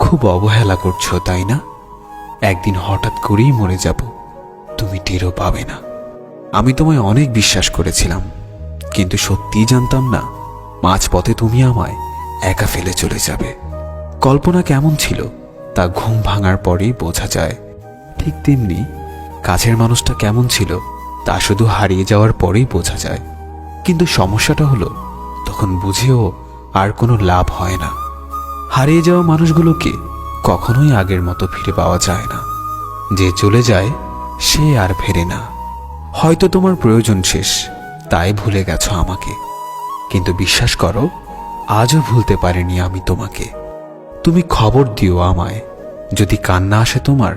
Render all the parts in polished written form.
খুব অবহেলা করছো, তাই না? একদিন হঠাৎ করেই মরে যাব, তুমি টেরও পাবে না। আমি তোমায় অনেক বিশ্বাস করেছিলাম, কিন্তু সত্যিই জানতাম না মাঝপথে তুমি আমায় একা ফেলে চলে যাবে। কল্পনা কেমন ছিল তা ঘুম ভাঙার পরেই বোঝা যায়, ঠিক তেমনি কাছের মানুষটা কেমন ছিল তা শুধু হারিয়ে যাওয়ার পরেই বোঝা যায়। কিন্তু সমস্যাটা হলো, তখন বুঝেও আর কোনো লাভ হয় না। হারিয়ে যাওয়া মানুষগুলোকে কখনোই আগের মতো ফিরে পাওয়া যায় না। যে চলে যায় সে আর ফেরে না। হয়তো তোমার প্রয়োজন শেষ, তাই ভুলে গেছো আমাকে, কিন্তু বিশ্বাস করো, আজও ভুলতে পারিনি আমি তোমাকে। তুমি খবর দিও আমায় যদি কান্না আসে তোমার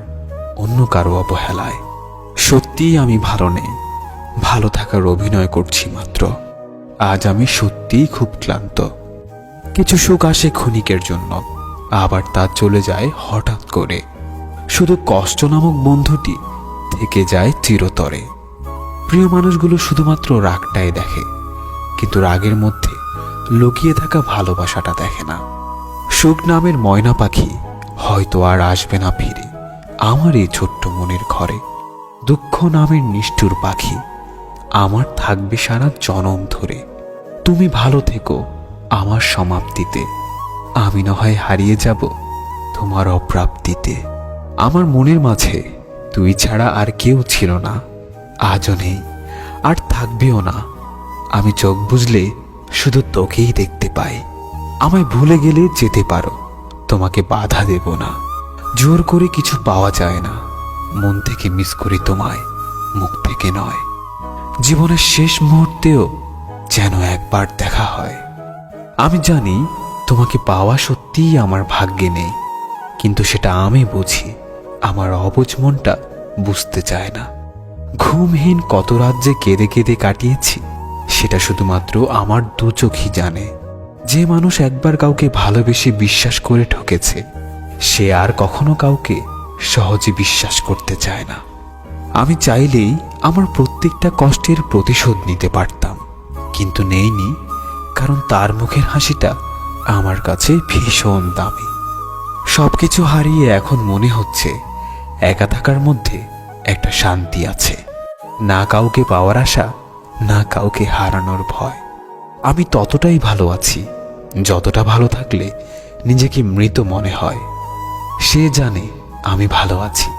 অন্য কারো অবহেলায়। সত্যিই আমি ভালো নেই, ভালো থাকার অভিনয় করছি মাত্র। আজ আমি সত্যিই খুব ক্লান্ত। কিছু সুখ আসে ক্ষণিকের জন্য, আবার তা চলে যায় হঠাৎ করে। শুধু কষ্ট নামক বন্ধুটি থেকে যায় চিরতরে। প্রিয় মানুষগুলো শুধুমাত্র রাগটাই দেখে, কিন্তু রাগের মধ্যে লুকিয়ে থাকা ভালোবাসাটা দেখে না। সুখ নামের ময়না পাখি হয়তো আর আসবে না ফিরে আমার এই ছোট্ট মনের ঘরে। দুঃখ নামের নিষ্ঠুর পাখি আমার থাকবে সারা জনম ধরে। তুমি ভালো থেকো আমার সমাপ্তিতে, আমি না হয় হারিয়ে যাব তোমার অপ্রাপ্তিতে। আমার মনের মাঝে তুই ছাড়া আর কেউ ছিল না, আজও নেই আর থাকবেও না। আমি চোখ বুঝলে শুধু তোকেই দেখতে পাই। আমায় ভুলে গেলে যেতে পারো, তোমাকে বাধা দেব না। জোর করে কিছু পাওয়া যায় না, মন থেকে মিস করি তোমায়, মুখ থেকে নয়। জীবনের শেষ মুহূর্তেও যেন একবার দেখা হয়। আমি জানি তোমাকে পাওয়া সত্যিই আমার ভাগ্যে নেই, কিন্তু সেটা আমি বুঝি, আমার অবুঝ মনটা বুঝতে চায় না। ঘুমহীন কত রাত যে কেঁদে কেঁদে কাটিয়েছি সেটা শুধুমাত্র আমার দু চোখই জানে। যে মানুষ একবার কাউকে ভালোবেসে বিশ্বাস করে ঠকেছে, সে আর কখনো কাউকে সহজে বিশ্বাস করতে চায় না। আমি চাইলেই আমার প্রত্যেকটা কষ্টের প্রতিশোধ নিতে পারতাম, কিন্তু নেইনি, কারণ তার মুখের হাসিটা আমার কাছে ভীষণ দামি। সবকিছু হারিয়ে এখন মনে হচ্ছে একা থাকার মধ্যে একটা শান্তি আছে। না কাউকে পাওয়ার আশা, না কাউকে হারানোর ভয়। আমি ততটাই ভালো আছি যতটা ভালো থাকলে নিজেকে মৃত মনে হয়। সে জানে আমি ভালো আছি,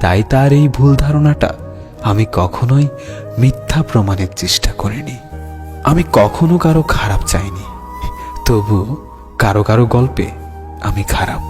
তাই তার এই ভুল ধারণাটা আমি কখনোই মিথ্যা প্রমাণের চেষ্টা করিনি। আমি কখনো কারো খারাপ চাইনি, তবু কারো কারো গল্পে আমি খারাপ।